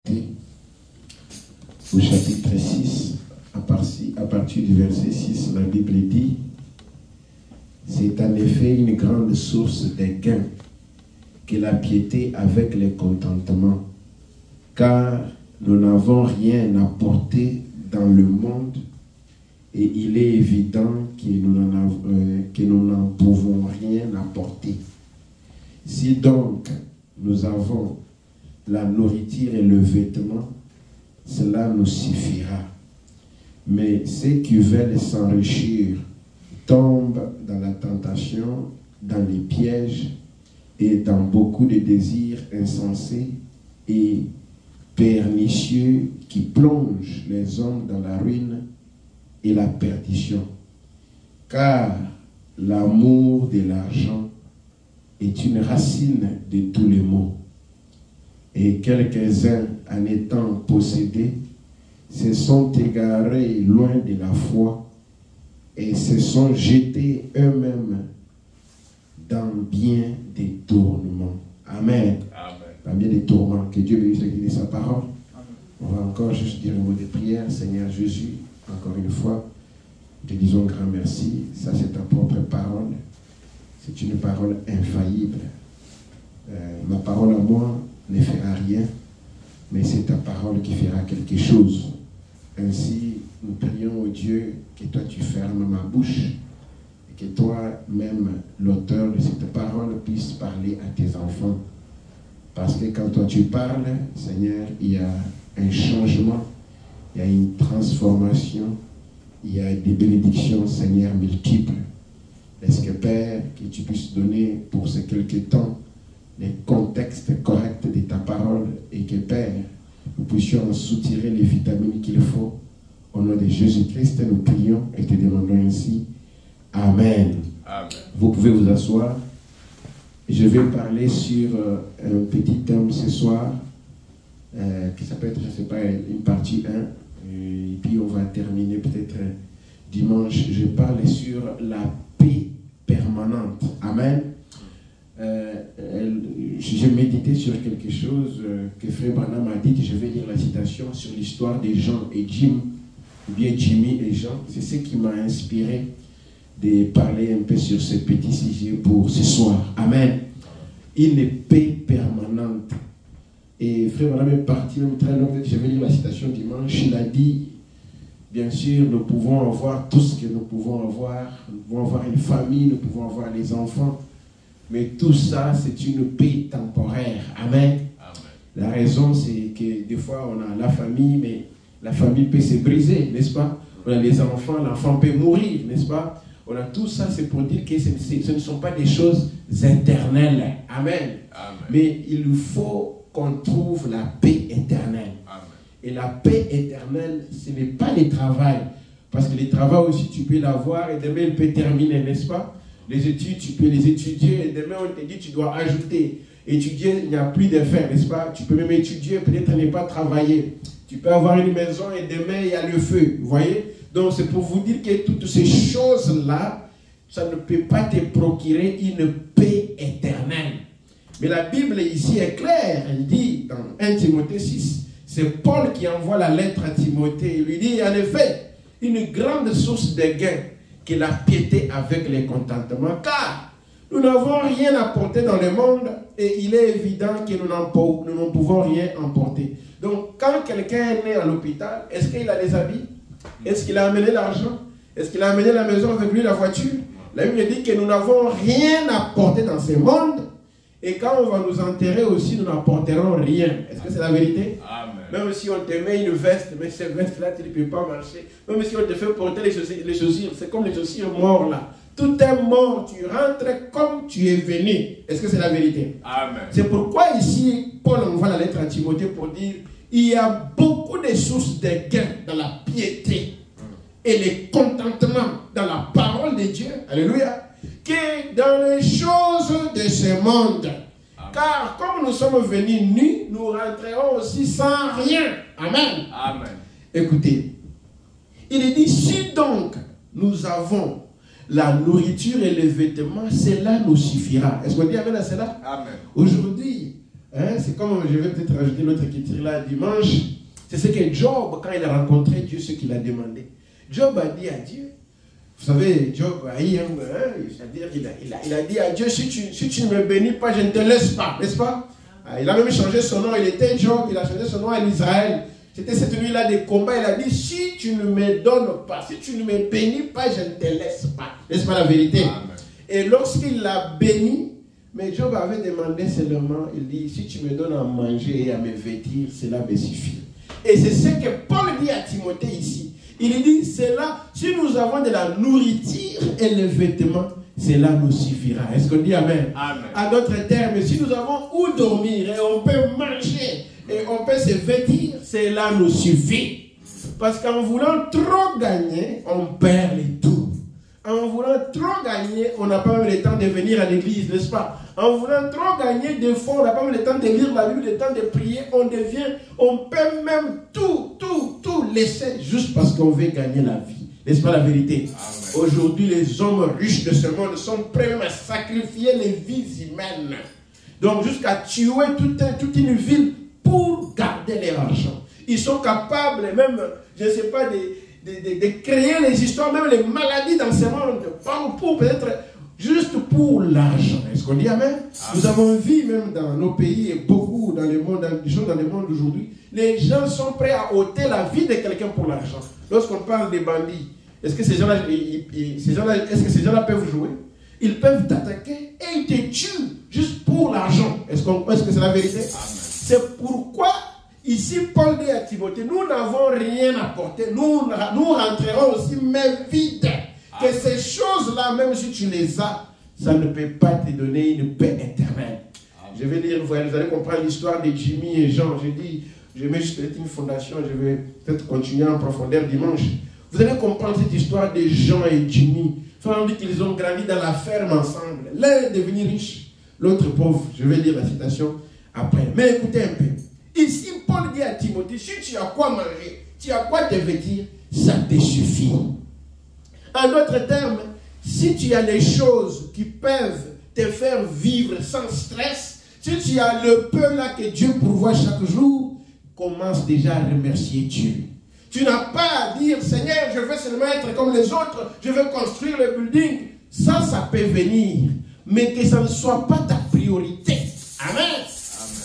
Au chapitre 6, à partir du verset 6, la Bible dit: c'est en effet une grande source de gain que la piété avec le contentement, car nous n'avons rien à porter dans le monde et il est évident que nous n'en pouvons rien apporter. Si donc nous avons la nourriture et le vêtement, cela nous suffira. Mais ceux qui veulent s'enrichir tombent dans la tentation, dans les pièges et dans beaucoup de désirs insensés et pernicieux qui plongent les hommes dans la ruine et la perdition. Car l'amour de l'argent est une racine de tous les maux. Et quelques-uns, en étant possédés, se sont égarés loin de la foi et se sont jetés eux-mêmes dans bien des tourments. Amen. Dans bien des tourments. Que Dieu bénisse l'église de sa parole. Amen. On va encore juste dire un mot de prière. Seigneur Jésus, encore une fois, te disons grand merci. Ça, c'est ta propre parole. C'est une parole infaillible. Ma parole à moi ne fera rien, mais c'est ta parole qui fera quelque chose. Ainsi, nous prions au Dieu que toi tu fermes ma bouche et que toi-même, l'auteur de cette parole, puisse parler à tes enfants. Parce que quand toi tu parles, Seigneur, il y a un changement, il y a une transformation, il y a des bénédictions, Seigneur, multiples. Est-ce que, Père, que tu puisses donner pour ces quelques temps les contextes corrects de ta parole et que, Père, nous puissions en soutirer les vitamines qu'il faut. Au nom de Jésus-Christ, nous prions et te demandons ainsi. Amen. Amen. Vous pouvez vous asseoir. Je vais parler sur un petit thème ce soir qui s'appelle, je ne sais pas, une partie 1. Et puis on va terminer peut-être dimanche. Je parle sur la paix permanente. Amen. J'ai médité sur quelque chose que Frère Branham a dit. Je vais lire la citation sur l'histoire de Jean et Jim, ou bien Jimmy et Jean. C'est ce qui m'a inspiré de parler un peu sur ce petit sujet pour ce soir. Amen. Une paix permanente. Et Frère Branham est parti même très loin. Je vais lire la citation dimanche. Il a dit: bien sûr, nous pouvons avoir tout ce que nous pouvons avoir. Nous pouvons avoir une famille, nous pouvons avoir les enfants. Mais tout ça, c'est une paix temporaire. Amen. Amen. La raison, c'est que des fois, on a la famille, mais la famille peut se briser, n'est-ce pas? On a les enfants, l'enfant peut mourir, n'est-ce pas? On a tout ça, c'est pour dire que ce ne sont pas des choses éternelles. Amen. Amen. Mais il faut qu'on trouve la paix éternelle. Amen. Et la paix éternelle, ce n'est pas le travail. Parce que le travail aussi, tu peux l'avoir et demain, il peut terminer, n'est-ce pas? Les études, tu peux les étudier, et demain on te dit tu dois ajouter. Étudier, il n'y a plus de faire, n'est-ce pas? Tu peux même étudier, peut-être ne pas travailler. Tu peux avoir une maison et demain il y a le feu, vous voyez? Donc c'est pour vous dire que toutes ces choses-là, ça ne peut pas te procurer une paix éternelle. Mais la Bible ici est claire, elle dit dans 1 Timothée 6, c'est Paul qui envoie la lettre à Timothée, il lui dit en effet, une grande source de gain, que la piété avec les contentements, car nous n'avons rien apporté dans le monde et il est évident que nous n'en pouvons rien emporter. Donc, quand quelqu'un est né à l'hôpital, est-ce qu'il a des habits? Est-ce qu'il a amené l'argent? Est-ce qu'il a amené la maison avec lui, la voiture? La Bible dit que nous n'avons rien apporté dans ce monde et quand on va nous enterrer aussi, nous n'apporterons rien. Est-ce que c'est la vérité? Amen. Même si on te met une veste, mais cette veste-là, tu ne peux pas marcher. Même si on te fait porter les chaussures, c'est comme les chaussures morts là. Tout est mort, tu rentres comme tu es venu. Est-ce que c'est la vérité? Amen. C'est pourquoi ici, Paul envoie la lettre à Timothée pour dire, il y a beaucoup de sources de gain dans la piété et le contentement dans la parole de Dieu. Alléluia. Que dans les choses de ce monde. Car comme nous sommes venus nus, nous rentrerons aussi sans rien. Amen. Amen. Écoutez, il est dit, si donc nous avons la nourriture et les vêtements, cela nous suffira. Est-ce qu'on dit amen à cela? Amen. Aujourd'hui, Hein, c'est comme, je vais peut-être rajouter l'autre écriture là, dimanche. C'est ce que Job, quand il a rencontré Dieu, ce qu'il a demandé. Job a dit à Dieu, vous savez, Job c'est-à-dire il a dit à Dieu, si tu ne me bénis pas, je ne te laisse pas, n'est-ce pas? Il a même changé son nom, il était Job, il a changé son nom à Israël. C'était cette nuit-là des combats, il a dit, si tu ne me donnes pas, si tu ne me bénis pas, je ne te laisse pas. N'est-ce pas la vérité? Amen. Et lorsqu'il l'a béni, mais Job avait demandé seulement, il dit, si tu me donnes à manger et à me vêtir, cela me suffit. Et c'est ce que Paul dit à Timothée ici. Il dit, c'est là, si nous avons de la nourriture et les vêtements, cela nous suffira. Est-ce qu'on dit amen? Amen. À d'autres termes, si nous avons où dormir et on peut manger et on peut se vêtir, cela nous suffit. Parce qu'en voulant trop gagner, on perd les tout. En voulant trop gagner, on n'a pas même le temps de venir à l'église, n'est-ce pas? En voulant trop gagner des fois, on n'a pas même le temps de lire la Bible, le temps de prier, on peut même tout laisser juste parce qu'on veut gagner la vie. N'est-ce pas la vérité? Aujourd'hui, les hommes riches de ce monde sont prêts même à sacrifier les vies humaines. Donc jusqu'à tuer toute une ville pour garder leur argent. Ils sont capables même, je ne sais pas, de créer les histoires, même les maladies dans ce monde, pour peut-être juste pour l'argent. Est-ce qu'on dit amen? Nous avons vu même dans nos pays et beaucoup dans le monde, dans le monde d'aujourd'hui, les gens sont prêts à ôter la vie de quelqu'un pour l'argent. Lorsqu'on parle des bandits, est-ce que ces gens-là peuvent jouer? Ils peuvent t'attaquer et ils te tuent juste pour l'argent. Est-ce que c'est la vérité? C'est pourquoi ici, Paul dit à Timothée, nous n'avons rien apporté. Nous rentrerons aussi main vide. Que ces choses-là, même si tu les as, ça ne peut pas te donner une paix éternelle. Je vais lire, vous allez comprendre l'histoire de Jimmy et Jean. J'ai dit, je mets juste une fondation, je vais peut-être continuer en profondeur dimanche. Vous allez comprendre cette histoire de Jean et Jimmy. On dit qu'ils ont grandi dans la ferme ensemble. L'un est devenu riche, l'autre pauvre. Je vais lire la citation après. Mais écoutez un peu. Ici, Paul dit à Timothée, si tu as quoi manger, tu as quoi te vêtir, ça te suffit. En d'autres termes, si tu as les choses qui peuvent te faire vivre sans stress, si tu as le peu là que Dieu pourvoit chaque jour, commence déjà à remercier Dieu. Tu n'as pas à dire, Seigneur, je veux seulement être comme les autres, je veux construire le building. Ça peut venir, mais que ça ne soit pas ta priorité. Amen.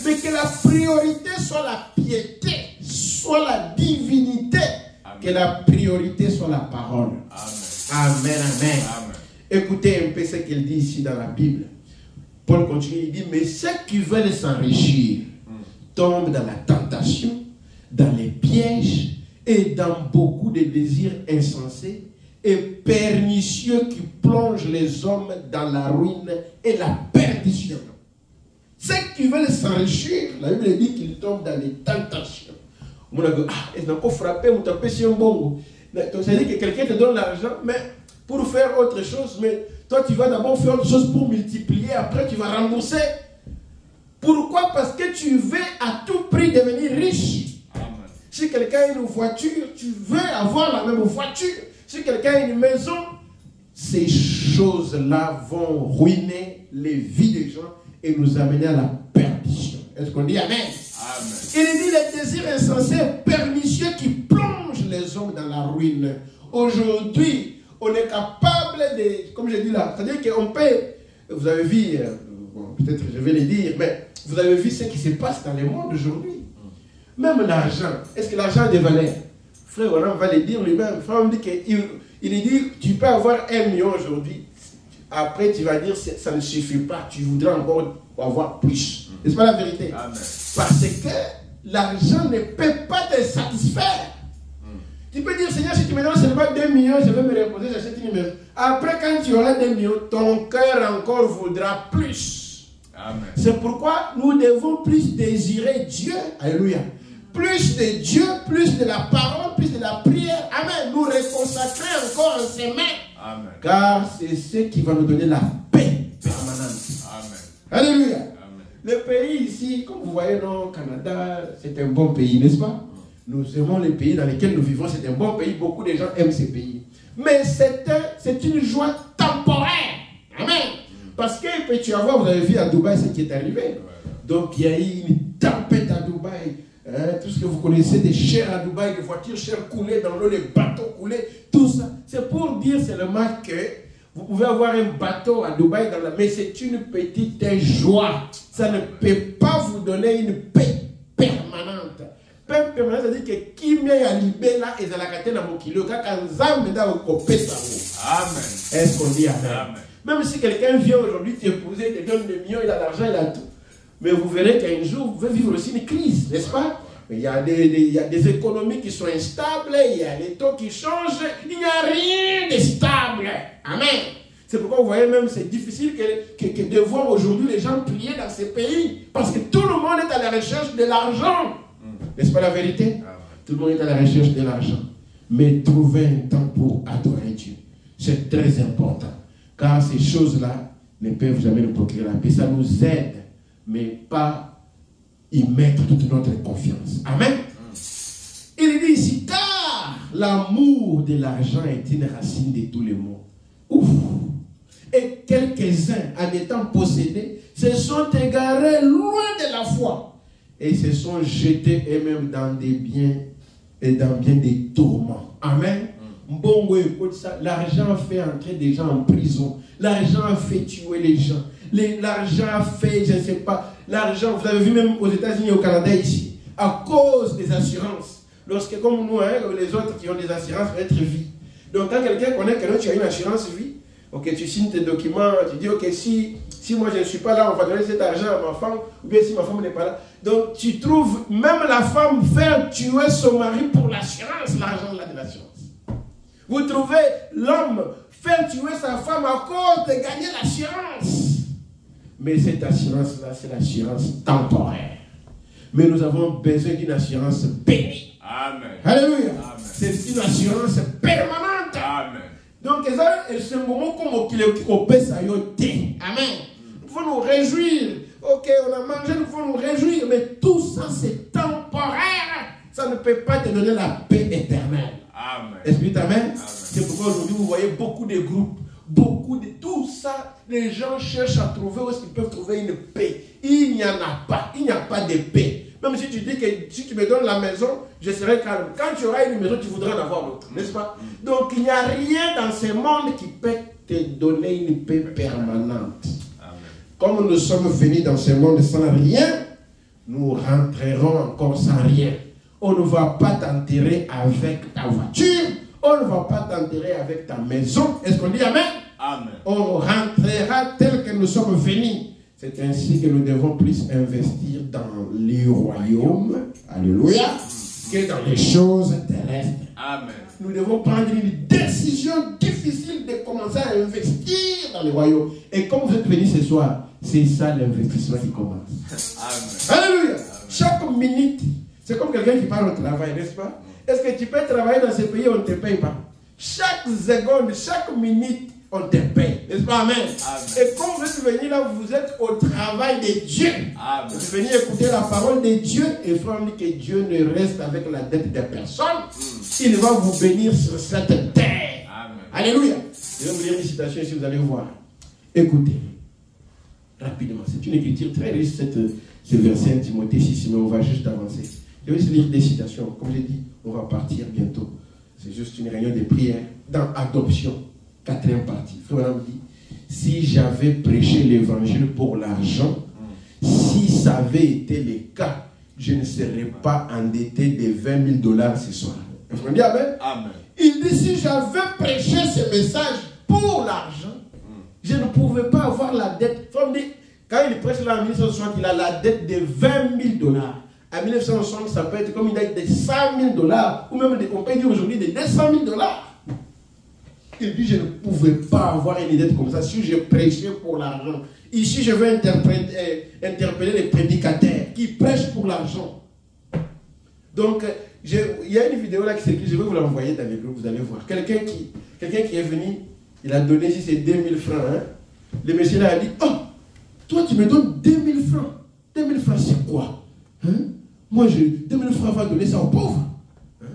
Mais que la priorité soit la piété, soit la divinité. Amen. Que la priorité soit la parole. Amen. Amen, amen. Amen. Écoutez un peu ce qu'il dit ici dans la Bible. Paul continue, il dit, mais ceux qui veulent s'enrichir tombent dans la tentation, dans les pièges et dans beaucoup de désirs insensés et pernicieux qui plongent les hommes dans la ruine et la perdition. Ceux qui veulent s'enrichir, la Bible dit qu'ils tombent dans les tentations. On a dit, ils n'ont pas frappé, on t'a pêché un bon. C'est-à-dire que quelqu'un te donne l'argent, mais pour faire autre chose, mais toi tu vas d'abord faire autre chose pour multiplier, après tu vas rembourser. Pourquoi? Parce que tu veux à tout prix devenir riche. Amen. Si quelqu'un a une voiture, tu veux avoir la même voiture. Si quelqu'un a une maison, ces choses-là vont ruiner les vies des gens et nous amener à la perdition. Est-ce qu'on dit amen? Amen. Il dit les désirs insensés, pernicieux qui plongent les hommes dans la ruine. Aujourd'hui, on est capable de, comme je dis là, c'est-à-dire qu'on peut, vous avez vu, bon, peut-être je vais le dire, mais vous avez vu ce qui se passe dans le monde aujourd'hui. Même l'argent, est-ce que l'argent a des valeurs? Frère Oran va le dire lui-même. Frère, on dit il dit, tu peux avoir 1 million aujourd'hui. Après, tu vas dire, ça ne suffit pas. Tu voudrais encore avoir plus. N'est-ce pas la vérité? Amen. Parce que l'argent ne peut pas te satisfaire. Tu peux dire, Seigneur, si tu me donnes seulement 2 millions, je vais me reposer, j'achète une maison. Après, quand tu auras 2 millions, ton cœur encore voudra plus. Amen. C'est pourquoi nous devons plus désirer Dieu. Alléluia. Plus de Dieu, plus de la parole, plus de la prière. Amen. Nous reconsacrer encore en ses mains. Amen. Car c'est ce qui va nous donner la paix permanente. Amen. Alléluia. Amen. Le pays ici, comme vous voyez, au Canada, c'est un bon pays, n'est-ce pas? Nous aimons les pays dans lesquels nous vivons, c'est un bon pays. Beaucoup de gens aiment ces pays. Mais c'est une joie temporaire. Amen. Parce que tu vas voir, vous avez vu à Dubaï ce qui est arrivé. Donc il y a eu une tempête à Dubaï. Tout ce que vous connaissez des chairs à Dubaï, des voitures chères coulées dans l'eau, les bateaux coulés, tout ça. C'est pour dire seulement que vous pouvez avoir un bateau à Dubaï, mais c'est une petite joie. Ça ne peut pas vous donner une paix permanente. Paix permanente, ça veut dire que qui m'est à Libéla et à la catène à mon kilo, quand Nzambe da okopé ça. Amen. Est-ce qu'on dit amen? Même si quelqu'un vient aujourd'hui t'épouser, te donne des millions, il a l'argent, il a tout. Mais vous verrez qu'un jour, vous pouvez vivre aussi une crise, n'est-ce pas? Il y a des économies qui sont instables, il y a les taux qui changent, il n'y a rien de stable. Amen. C'est pourquoi vous voyez même, c'est difficile que de voir aujourd'hui les gens prier dans ces pays. Parce que tout le monde est à la recherche de l'argent. N'est-ce pas la vérité? Tout le monde est à la recherche de l'argent. Mais trouver un temps pour adorer Dieu, c'est très important. Car ces choses-là ne peuvent jamais nous procurer la paix. Ça nous aide, mais pas y mettre toute notre confiance. Amen. Il dit ici, car l'amour de l'argent est une racine de tous les maux. Ouf. Et quelques-uns, en étant possédés, se sont égarés loin de la foi et se sont jetés eux-mêmes dans des biens et dans bien des tourments. Amen. Bongo, écoute ça. L'argent fait entrer des gens en prison. L'argent fait tuer les gens. L'argent fait, je ne sais pas, l'argent, vous avez vu même aux États-Unis et au Canada ici, à cause des assurances. Lorsque, comme nous, les autres qui ont des assurances, être vie. Donc, quand quelqu'un connaît que tu as une assurance vie, ok, tu signes tes documents, tu dis, ok, si moi je ne suis pas là, on va donner cet argent à ma femme, ou bien si ma femme n'est pas là. Donc, tu trouves même la femme faire tuer son mari pour l'assurance, l'argent là de l'assurance. Vous trouvez l'homme faire tuer sa femme à cause de gagner l'assurance. Mais cette assurance-là, c'est l'assurance temporaire. Mais nous avons besoin d'une assurance bénie. Amen. Alléluia. C'est une assurance permanente. Amen. Donc, c'est un moment comme qu'il est Amen. Nous pouvons nous réjouir. Ok, on a mangé, nous pouvons nous réjouir. Mais tout ça, c'est temporaire. Ça ne peut pas te donner la paix éternelle. Amen. Est-ce que amen? C'est pourquoi aujourd'hui, vous voyez beaucoup de groupes. Beaucoup de tout ça, les gens cherchent à trouver où est-ce qu'ils peuvent trouver une paix. Il n'y en a pas. Il n'y a pas de paix. Même si tu dis que si tu me donnes la maison, je serai calme. Quand tu auras une maison, tu voudras en avoir l'autre. N'est-ce pas? Donc il n'y a rien dans ce monde qui peut te donner une paix permanente. Amen. Comme nous sommes venus dans ce monde sans rien, nous rentrerons encore sans rien. On ne va pas t'enterrer avec ta voiture. On ne va pas t'enterrer avec ta maison. Est-ce qu'on dit amen? Amen. On rentrera tel que nous sommes venus. C'est ainsi que nous devons plus investir dans les royaumes, alléluia, que dans les choses terrestres. Amen. Nous devons prendre une décision difficile de commencer à investir dans les royaumes. Et comme vous êtes venus ce soir, c'est ça l'investissement qui commence. Amen. Alléluia. Amen. Chaque minute, c'est comme quelqu'un qui parle au travail, n'est-ce pas? Est-ce que tu peux travailler dans ce pays où on ne te paye pas? Chaque seconde, chaque minute, on te paye. N'est-ce pas? Amen. Amen. Et comme vous êtes venus là, vous êtes au travail de Dieu. Amen. Vous êtes venus écouter la parole de Dieu. Et frère, on dit que Dieu ne reste avec la dette de personne. Il va vous bénir sur cette terre. Amen. Alléluia. Je vais vous lire une citation ici, vous allez voir. Écoutez. Rapidement. C'est une écriture très riche, ce verset 1 Timothée 6, mais on va juste avancer. Je vais lire des citations. Comme j'ai dit, on va partir bientôt. C'est juste une réunion de prière dans Adoption, 4e partie. Frère me dit, si j'avais prêché l'évangile pour l'argent, si ça avait été le cas, je ne serais pas endetté de $20,000 ce soir. Vous dit amen? Amen. Il dit, si j'avais prêché ce message pour l'argent, je ne pouvais pas avoir la dette. Frère me dit, quand il prêche là en 1960, il a la dette de $20,000. En 1960, ça peut être comme une dette de $100,000, ou même on peut dire aujourd'hui de $200,000. Il dit, je ne pouvais pas avoir une dette comme ça si je prêchais pour l'argent. Ici, je veux interpeller les prédicateurs qui prêchent pour l'argent. Donc, il y a une vidéo là qui s'écrit, je vais vous l'envoyer dans les groupes, vous allez voir. Quelqu'un qui est venu, il a donné ici ses 2 000 francs. Hein. Le monsieur là a dit, oh, toi tu me donnes 2 000 francs. 2 000 francs c'est quoi? Hein? Moi, 2 000 francs, va donner ça aux pauvres. Hein?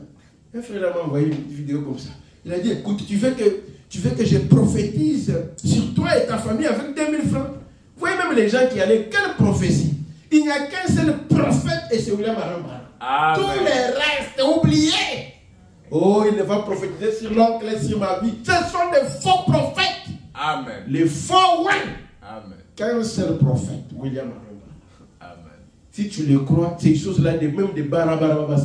Un frère m'a envoyé une vidéo comme ça. Il a dit, écoute, tu veux que je prophétise sur toi et ta famille avec 2 000 francs? Vous voyez même les gens qui allaient, quelle prophétie? Il n'y a qu'un seul prophète et c'est William Arambara. Tous les restes, oubliés. Oh, il ne va prophétiser sur l'oncle et sur ma vie. Ce sont des faux prophètes. Amen. Les faux, ouais. Amen. Qu'un seul prophète, William Arambara. Amen. Si tu le crois, ces choses-là, même des barabara,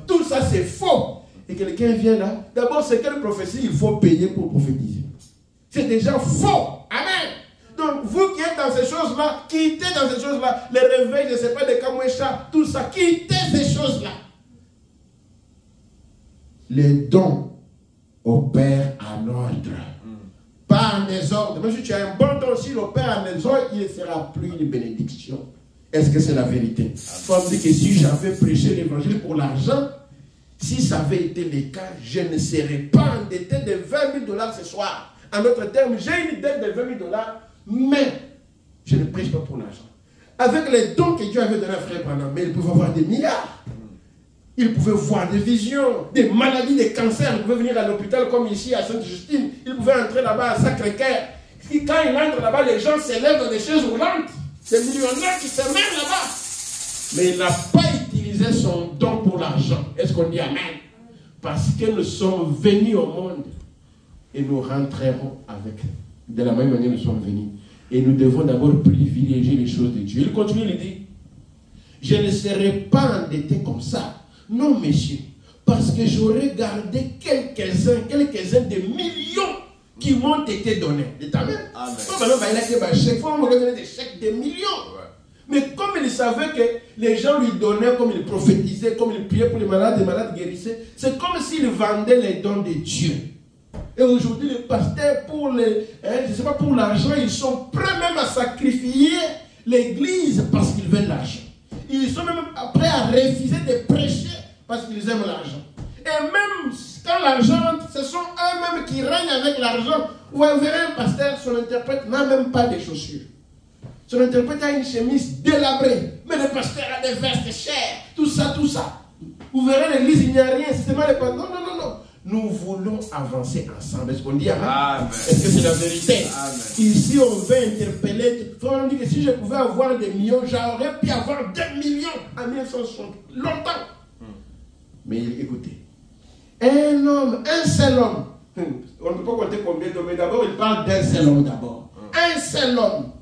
tout ça c'est faux. Et quelqu'un vient là, d'abord c'est quelle prophétie il faut payer pour prophétiser. C'est déjà faux. Amen. Donc vous qui êtes dans ces choses-là, quittez dans ces choses-là, les réveils, je ne sais pas, des kamouéchas, tout ça, quittez ces choses-là. Les dons opèrent en ordre. Pas en désordre. Même si tu as un bon don, s'il opère en désordre, il ne sera plus une bénédiction. Est-ce que c'est la vérité? Il faut me dire que si j'avais prêché l'évangile pour l'argent, si ça avait été le cas, je ne serais pas endetté de 20 000 $ ce soir. En d'autres termes, j'ai une dette de 20 000 $, mais je ne prêche pas pour l'argent. Avec les dons que Dieu avait donné à Frère Branham, mais il pouvait avoir des milliards. Il pouvait voir des visions, des maladies, des cancers. Il pouvait venir à l'hôpital comme ici à Sainte-Justine. Il pouvait entrer là-bas à Sacré-Cœur. Quand il entre là-bas, les gens se lèvent dans des chaises roulantes. Des millionnaires qui se mettent là-bas. Mais il n'a pas utilisé son don pour l'argent. Est-ce qu'on dit Amen? Parce que nous sommes venus au monde et nous rentrerons avec. De la même manière, nous sommes venus. Et nous devons d'abord privilégier les choses de Dieu. Il continue, il dit, je ne serai pas endetté comme ça. Non, messieurs. Parce que j'aurais gardé quelques-uns des millions qui m'ont été donnés. Amen. Amen. Il faut me donner des chèques de millions. Ouais. Mais comme il savait que les gens lui donnaient, comme il prophétisait, comme il priait pour les malades guérissaient, c'est comme s'il vendait les dons de Dieu. Et aujourd'hui, les pasteurs, pour je sais pas, pour l'argent, ils sont prêts même à sacrifier l'église parce qu'ils veulent l'argent. Ils sont même prêts à refuser de prêcher parce qu'ils aiment l'argent. Et même quand l'argent rentre, ce sont eux-mêmes qui règnent avec l'argent. Vous verrez un pasteur, son interprète n'a même pas de chaussures. Son interprète a une chemise délabrée. Mais le pasteur a des vestes chères. Tout ça, tout ça. Vous verrez l'église, il n'y a rien. C'est mal. Non, non, non, non. Nous voulons avancer ensemble. Est-ce qu'on dit Amen? Amen. Est-ce que c'est la vérité? Amen. Ici, on veut interpeller. On dit que si je pouvais avoir des millions, j'aurais pu avoir 2 millions en 1960. Longtemps. Mais écoutez, un homme, un seul homme, on ne peut pas compter combien d'hommes, mais d'abord, il parle d'un seul homme d'abord. Un seul homme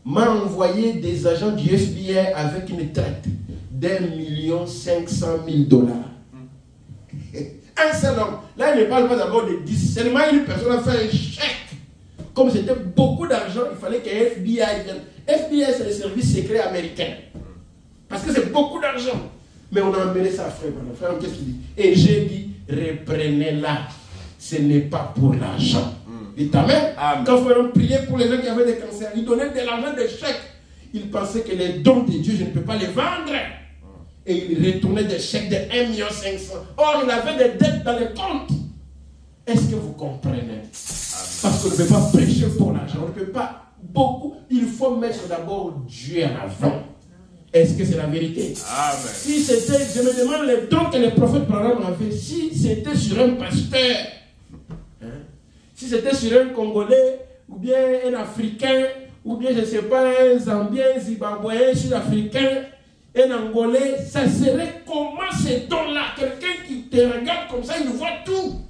m'a envoyé des agents du FBI avec une traite d'1 500 000 $. Un seul homme. Là, il ne parle pas d'abord de 10. Seulement une personne a fait un chèque. Comme c'était beaucoup d'argent, il fallait que FBI vienne. FBI, c'est le service secret américain. Parce que c'est beaucoup d'argent. Mais on a emmené ça à Frère. Frère, qu'est-ce qu'il dit? Et j'ai dit, reprenez-la. Ce n'est pas pour l'argent. Dites Amen. Amen. Quand Frère priait pour les gens qui avaient des cancers, il donnait de l'argent, des chèques. Il pensait que les dons de Dieu, je ne peux pas les vendre. Et il retournait des chèques de 1 500 000. Or, il avait des dettes dans les comptes. Est-ce que vous comprenez? Amen. Parce qu'on ne peut pas prêcher pour l'argent. On ne peut pas beaucoup. Il faut mettre d'abord Dieu en avant. Est-ce que c'est la vérité? Amen. Si c'était, je me demande les dons que les prophètes Branham avaient, si c'était sur un pasteur, si c'était sur un Congolais, ou bien un Africain, ou bien je ne sais pas, un Zambien, un Zimbabwéen, Sud-Africain, un Angolais, ça serait comment ces dons-là? Quelqu'un qui te regarde comme ça, il voit tout.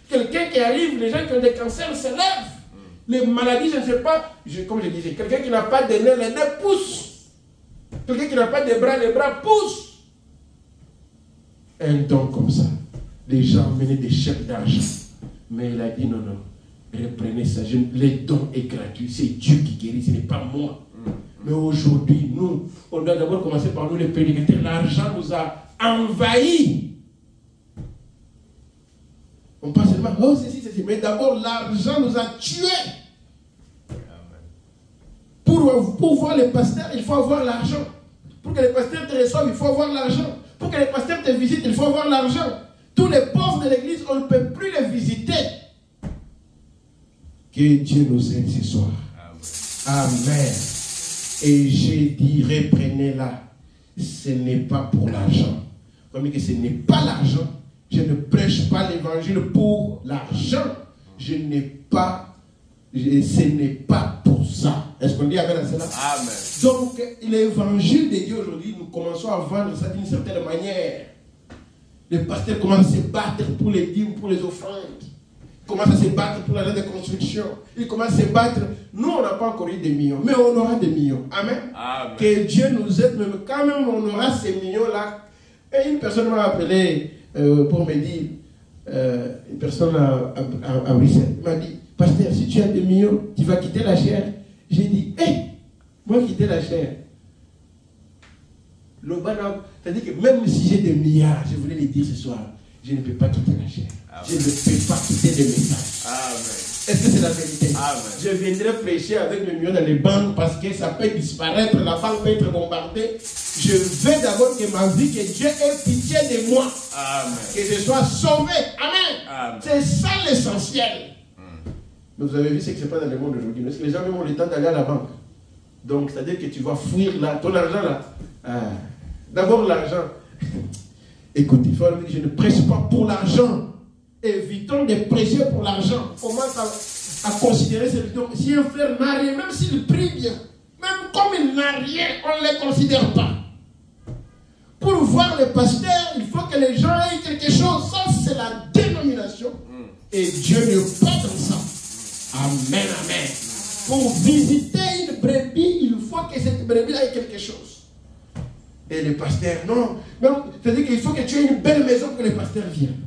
Quelqu'un qui arrive, les gens qui ont des cancers se lèvent. Les maladies, je ne sais pas, comme je disais, quelqu'un qui n'a pas de nez, les nez poussent. Quelqu'un qui n'a pas de bras, les bras poussent. Un don comme ça. Les gens menaient des chèques d'argent. Mais il a dit non, non, reprenez ça. Les dons est gratuit. C'est Dieu qui guérit, ce n'est pas moi. Mais aujourd'hui, nous, on doit d'abord commencer par nous les prédicateurs. L'argent nous a envahis. On passe seulement, oh, c'est. Mais d'abord, l'argent nous a tués. Pour voir les pasteurs, il faut avoir l'argent. Pour que les pasteurs te reçoivent, il faut avoir l'argent. Pour que les pasteurs te visitent, il faut avoir l'argent. Tous les pauvres de l'église, on ne peut plus les visiter. Que Dieu nous aide ce soir. Amen. Et j'ai dit, reprenez-la. Ce n'est pas pour l'argent. Comme que ce n'est pas l'argent. Je ne prêche pas l'évangile pour l'argent. Ce n'est pas pour ça. Est-ce qu'on dit amen à cela? Amen. Donc, l'évangile de Dieu aujourd'hui, nous commençons à vendre ça d'une certaine manière. Les pasteurs commencent à se battre pour les dîmes, pour les offrandes. Ils commencent à se battre pour l'argent de construction. Ils commencent à se battre. Nous, on n'a pas encore eu des millions, mais on aura des millions. Amen. Amen. Que Dieu nous aide, mais quand même, on aura ces millions-là. Et une personne m'a appelé pour me dire, une personne à Bruxelles, m'a dit, pasteur, si tu as des millions, tu vas quitter la chair. J'ai dit, moi quitter la chair. C'est-à-dire que même si j'ai des milliards, je voulais le dire ce soir, je ne peux pas quitter la chair. Amen. Je ne peux pas quitter les messages. Amen. Est-ce que c'est la vérité? Amen. Je viendrai prêcher avec le million dans les banques parce que ça peut disparaître, la banque peut être bombardée. Je veux d'abord que ma vie, que Dieu ait pitié de moi. Amen. Que je sois sauvé. Amen. Amen. C'est ça l'essentiel. Mais vous avez vu ce qui se passe dans le monde aujourd'hui. Est-ce que les gens même ont le temps d'aller à la banque? Donc, c'est-à-dire que tu vas fuir là, ton argent là. D'abord l'argent. Écoutez, je ne prêche pas pour l'argent. Évitons de prêcher pour l'argent. Commence à considérer ces vidéos. Si un frère n'a rien, même s'il prie bien, même comme il n'a rien, on ne les considère pas. Pour voir les pasteurs, il faut que les gens aient quelque chose. Ça, c'est la dénomination. Et Dieu ne pas dans ça. Amen, amen. Pour visiter une brebis, il faut que cette brebis ait quelque chose. Et les pasteurs, non. C'est-à-dire qu'il faut que tu aies une belle maison pour que les pasteurs viennent.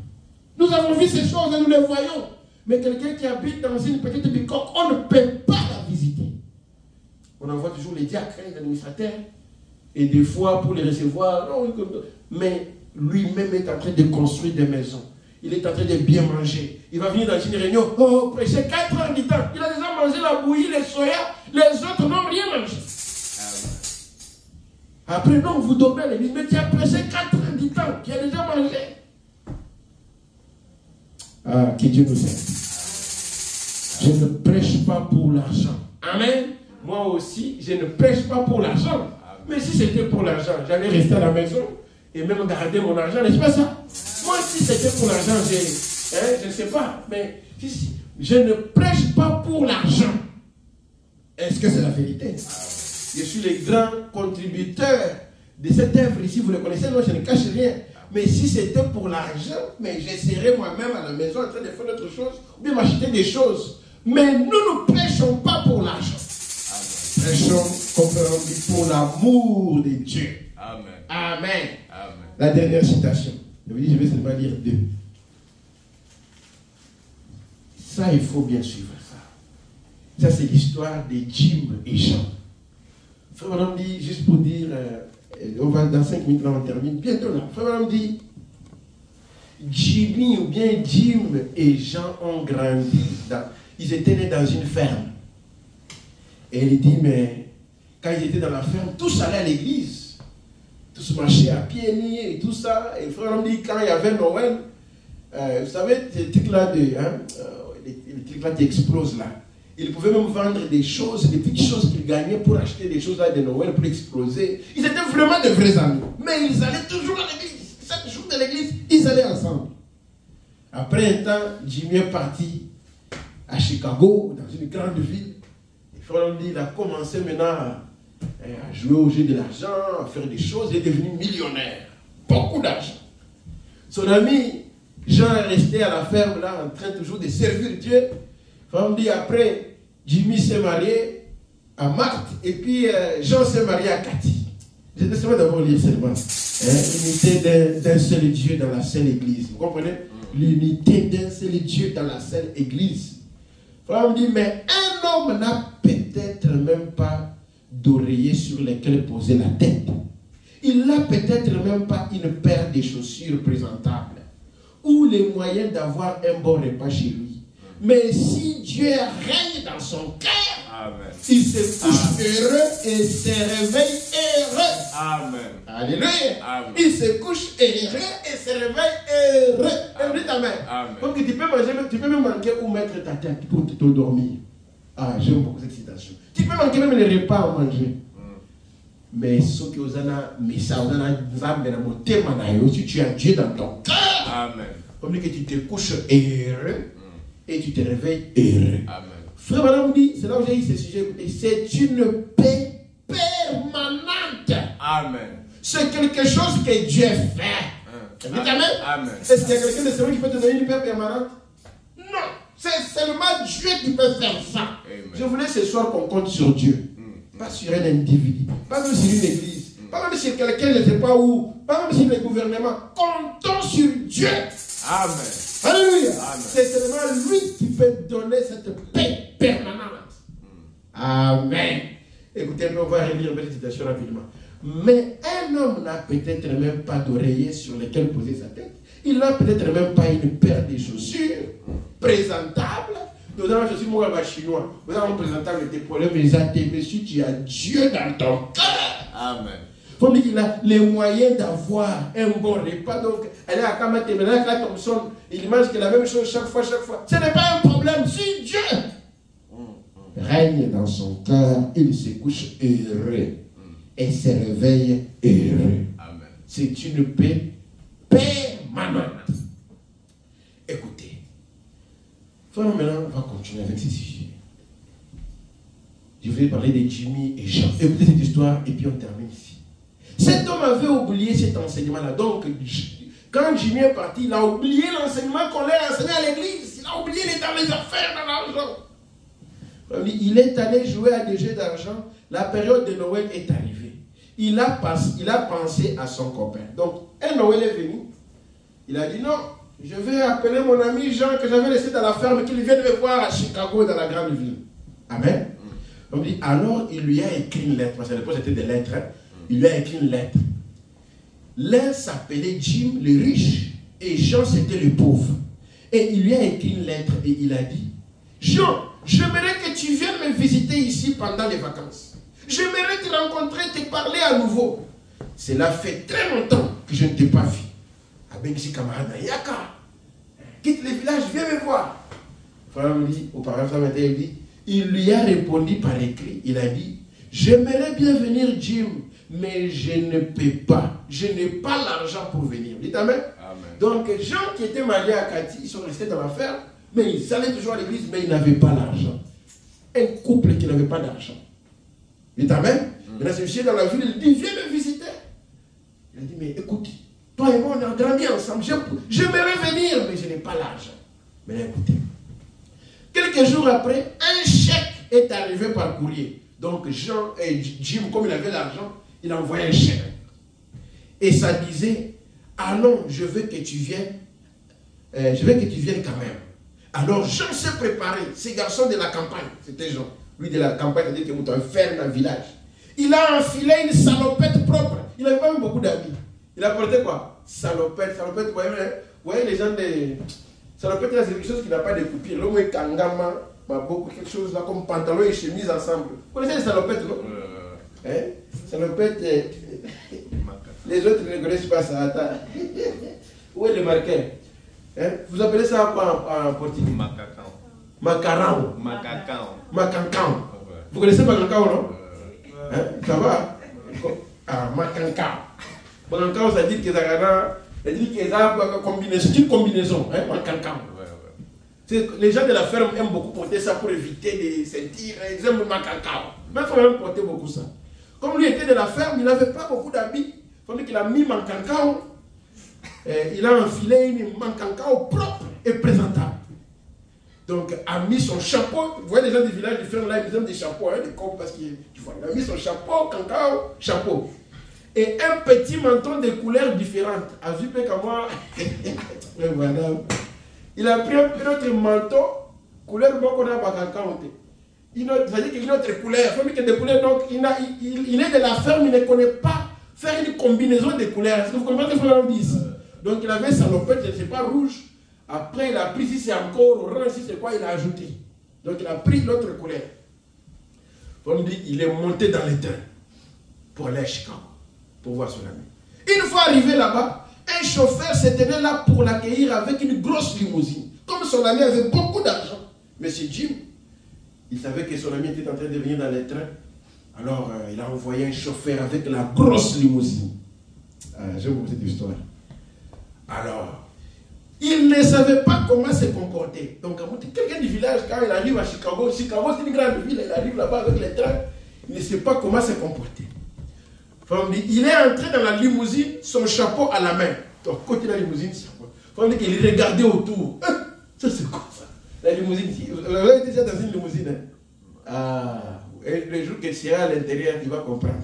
Nous avons vu ces choses et nous les voyons. Mais quelqu'un qui habite dans une petite bicoque, on ne peut pas la visiter. On envoie toujours les diacres, les administrateurs. Et des fois, pour les recevoir, non, mais lui-même est en train de construire des maisons. Il est en train de bien manger. Il va venir dans une réunion, prêcher 4 heures du temps. Il a déjà mangé la bouillie, les soya. Les autres n'ont rien mangé. Après, non, vous dormez à l'église, mais tu as prêché 4 heures du temps. Tu as déjà mangé. Ah, que Dieu nous aide. Je ne prêche pas pour l'argent. Amen. Moi aussi, je ne prêche pas pour l'argent. Mais si c'était pour l'argent, j'allais rester à la maison et même garder mon argent, n'est-ce pas ça? Moi, si c'était pour l'argent, je ne sais pas. Mais je ne prêche pas pour l'argent. Est-ce que c'est la vérité? Je suis le grand contributeur de cette œuvre ici. Vous le connaissez, moi je ne cache rien. Mais si c'était pour l'argent, mais je serais moi-même à la maison en train de faire autre chose, ou bien m'acheter des choses. Mais nous ne prêchons pas pour l'argent. Prêchons, comprenons, pour l'amour de Dieu. Amen. Amen. Amen. La dernière citation. Je vais seulement lire 2. Ça, il faut bien suivre ça. Ça, c'est l'histoire de Jim et Jean. Frère Madame dit, juste pour dire, on va dans 5 minutes, là on termine, bientôt là. Frère Madame dit, Jimmy ou bien Jim et Jean ont grandi. Ils étaient nés dans une ferme. Et il dit, mais quand ils étaient dans la ferme, tous allaient à l'église. Tous marchaient à pieds nus et tout ça. Et frère Madame dit, quand il y avait Noël, vous savez, les trucs là, les trucs là qui explosent là. Ils pouvaient même vendre des choses, des petites choses qu'ils gagnaient pour acheter des choses là de Noël pour exploser. Ils étaient vraiment de vrais amis. Mais ils allaient toujours à l'église. 7 jours de l'église, ils allaient ensemble. Après un temps, Jimmy est parti à Chicago, dans une grande ville. Et frère dit, il a commencé maintenant à jouer au jeu de l'argent, à faire des choses. Il est devenu millionnaire. Beaucoup d'argent. Son ami Jean est resté à la ferme là, en train toujours de servir Dieu. On dit après, Jimmy s'est marié à Marthe et puis Jean s'est marié à Cathy. Je vais seulement d'abord lire seulement. L'unité d'un seul Dieu dans la seule église. Vous comprenez? L'unité d'un seul Dieu dans la seule église. On dit, mais un homme n'a peut-être même pas d'oreiller sur lesquels poser la tête. Il n'a peut-être même pas une paire de chaussures présentables ou les moyens d'avoir un bon repas chez lui. Mais si Dieu règne dans son cœur, il se couche heureux et se réveille heureux. Amen. Alléluia. Amen. Il se couche heureux et se réveille heureux. Amen. Amen. Donc tu peux manger, tu peux même manquer où mettre ta tête pour te dormir. Ah, j'aime beaucoup cette citation. Tu peux manquer même les repas à manger. Mais ce que vous avez, si tu as Dieu dans ton cœur, comme que tu te couches heureux et tu te réveilles heureux. Amen. Frère Branham dit, c'est là où j'ai eu ce sujet, écoutez, c'est une paix permanente. Amen. C'est quelque chose que Dieu fait. Amen. Amen. Est-ce qu'il y a quelqu'un de celui qui peut te donner une paix permanente? Non. C'est seulement Dieu qui peut faire ça. Amen. Je voulais ce soir qu'on compte sur Dieu. Pas sur un individu. Pas même sur une église. Pas même sur quelqu'un, je ne sais pas où. Pas même sur le gouvernement. Comptons sur Dieu. Amen. Alléluia. Amen. C'est seulement lui qui peut donner cette paix permanente. Amen. Écoutez, on va relire une petite citation rapidement. Mais un homme n'a peut-être même pas d'oreiller sur lesquels poser sa tête. Il n'a peut-être même pas une paire de chaussures présentables. Nous avons chaussures moi chinois. Nous avons présentable des problèmes, mais si tu as Dieu dans ton cœur. Amen. Il faut dire qu'il a les moyens d'avoir un bon repas. Donc, elle est à Kamate, maintenant que la Thompson, il mange la même chose chaque fois. Ce n'est pas un problème. Si Dieu règne dans son cœur, il se couche heureux et se réveille heureux. Amen. C'est une paix permanente. Écoutez, maintenant, on va continuer avec ces sujets. Je vais parler de Jimmy et Jean. Écoutez cette histoire et puis on termine ici. Cet homme avait oublié cet enseignement-là. Donc, quand Jimmy est parti, il a oublié l'enseignement qu'on lui a enseigné à l'église. Il a oublié, il est dans les affaires, dans l'argent. Il est allé jouer à des jeux d'argent. La période de Noël est arrivée. Il a pensé à son copain. Donc, un Noël est venu. Il a dit non, je vais appeler mon ami Jean que j'avais laissé dans la ferme, qu'il vienne me voir à Chicago, dans la grande ville. Amen. Donc, alors, il lui a écrit une lettre. Parce qu'à l'époque, c'était des lettres. Hein. Il lui a écrit une lettre. L'un s'appelait Jim, le riche, et Jean, c'était le pauvre. Et il lui a écrit une lettre et il a dit, Jean, j'aimerais que tu viennes me visiter ici pendant les vacances. J'aimerais te rencontrer, te parler à nouveau. Cela fait très longtemps que je ne t'ai pas vu. Abensi camarade, Yaka, quitte le village, viens me voir. Il lui a répondu par écrit, il a dit, j'aimerais bien venir, Jim, mais je ne peux pas. Je n'ai pas l'argent pour venir. Dites amen. Amen. Donc, les gens qui étaient mariés à Cathy, ils sont restés dans la ferme, mais ils allaient toujours à l'église, mais ils n'avaient pas l'argent. Un couple qui n'avait pas d'argent. Dites amen. Maintenant, ce monsieur dans la ville, il dit, viens me visiter. Il a dit, mais écoute, toi et moi, on a grandi ensemble. J'aimerais venir, mais je n'ai pas l'argent. Mais écoutez, quelques jours après, un chèque est arrivé par courrier. Donc, Jean et Jim, comme il avait l'argent, il a envoyé un chèque. Et ça disait, allons, je veux que tu viennes quand même. Alors, Jean s'est préparé. Ces garçons de la campagne, c'était Jean. Lui de la campagne, c'est-à-dire qu'il était ferme dans le village. Il a enfilé une salopette propre. Il n'avait pas eu beaucoup d'amis. Il a porté quoi? Salopette, vous voyez les gens des... Salopette, c'est quelque chose qui n'a pas de coupure. L'homme est kangama, beaucoup quelque chose là, comme pantalon et chemise ensemble. Vous connaissez les salopettes, non? Salopette, les autres ne connaissent pas ça. Attends. Où est le marqueur? Vous appelez ça quoi en portugais? Macacão. Macarão. Macacão. Macancão. Vous connaissez Macancão, non? Ça va? Ah, Macancão. Macancão, ça dit que ça a une combinaison. C'est une combinaison, Macancão. Les gens de la ferme aiment beaucoup porter ça pour éviter de sentir. Ils aiment le Macancão. Mais il faut même porter beaucoup ça. Comme lui était de la ferme, il n'avait pas beaucoup d'habits. Il faut qu'il a mis Macancão. Il a enfilé une Macancão propre et présentable. Donc, a mis son chapeau. Vous voyez les gens du village du ferme là, ils aiment des chapeaux, des copes parce qu'il a mis son chapeau, Cancão, chapeau. Et un petit menton de couleurs différentes. A vu que moi, voilà. Il a pris un autre manteau, couleur bon qu'on a pas Cancão. C'est-à-dire qu'il y a une autre couleur. Il faut que des couleurs. Donc, il est de la ferme, il ne connaît pas faire une combinaison de couleurs. Est-ce que vous comprenez ce qu'on dit? Donc, il avait salopette, je ne sais pas, rouge. Après, il a pris, si c'est encore orange, si c'est quoi, il a ajouté. Donc, il a pris l'autre couleur. On dit, il est monté dans les trains pour aller à Chicago, pour voir son ami. Une fois arrivé là-bas, un chauffeur se tenait là pour l'accueillir avec une grosse limousine. Comme son ami avait beaucoup d'argent, Monsieur Jim, il savait que son ami était en train de venir dans les trains. Alors, il a envoyé un chauffeur avec la grosse limousine. J'aime beaucoup cette histoire. Alors, il il ne savait pas comment se comporter. Donc, quelqu'un du village, quand il arrive à Chicago, Chicago c'est une grande ville, il arrive là-bas avec les trains, il ne sait pas comment se comporter. Il est entré dans la limousine, son chapeau à la main. Donc, côté de la limousine, il regardait autour. Ça, c'est quoi ça? La limousine, vous avez déjà dans une limousine. Hein? Ah, et le jour qu'elle sera à l'intérieur, tu vas comprendre.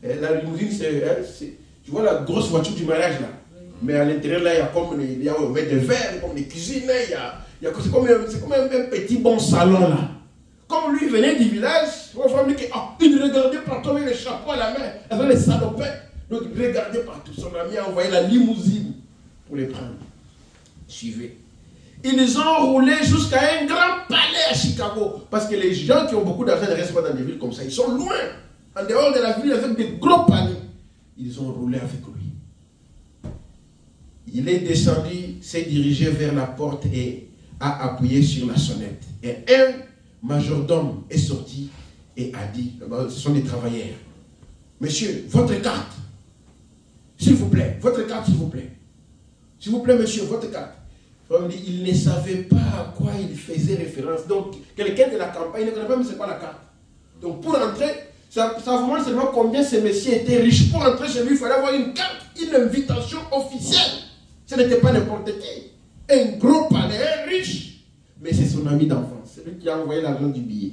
Et la limousine, tu vois la grosse voiture du mariage là. Mais à l'intérieur, là, il y a comme des verres, comme des cuisines, c'est comme un petit bon salon là. Comme lui venait du village, il regardait partout avec le chapeau à la main, avec les salopettes. Donc il regardait partout. Son ami a envoyé la limousine pour les prendre. Suivez. Ils ont roulé jusqu'à un grand palais à Chicago. Parce que les gens qui ont beaucoup d'argent ne restent pas dans des villes comme ça. Ils sont loin, en dehors de la ville, avec des gros palais. Ils ont roulé avec lui. Il est descendu, s'est dirigé vers la porte et a appuyé sur la sonnette. Et un majordome est sorti et a dit, ce sont des travailleurs, monsieur, votre carte, s'il vous plaît, votre carte, s'il vous plaît. S'il vous plaît, monsieur, votre carte. Il ne savait pas à quoi il faisait référence. Donc, quelqu'un de la campagne ne connaît pas, mais c'est quoi la carte. Donc, pour entrer, ça vous montre seulement combien ce monsieur était riche. Pour entrer chez lui, il fallait avoir une carte, une invitation officielle. Ce n'était pas n'importe qui. Un gros palais, un riche. Mais c'est son ami d'enfance. C'est lui qui a envoyé l'argent du billet.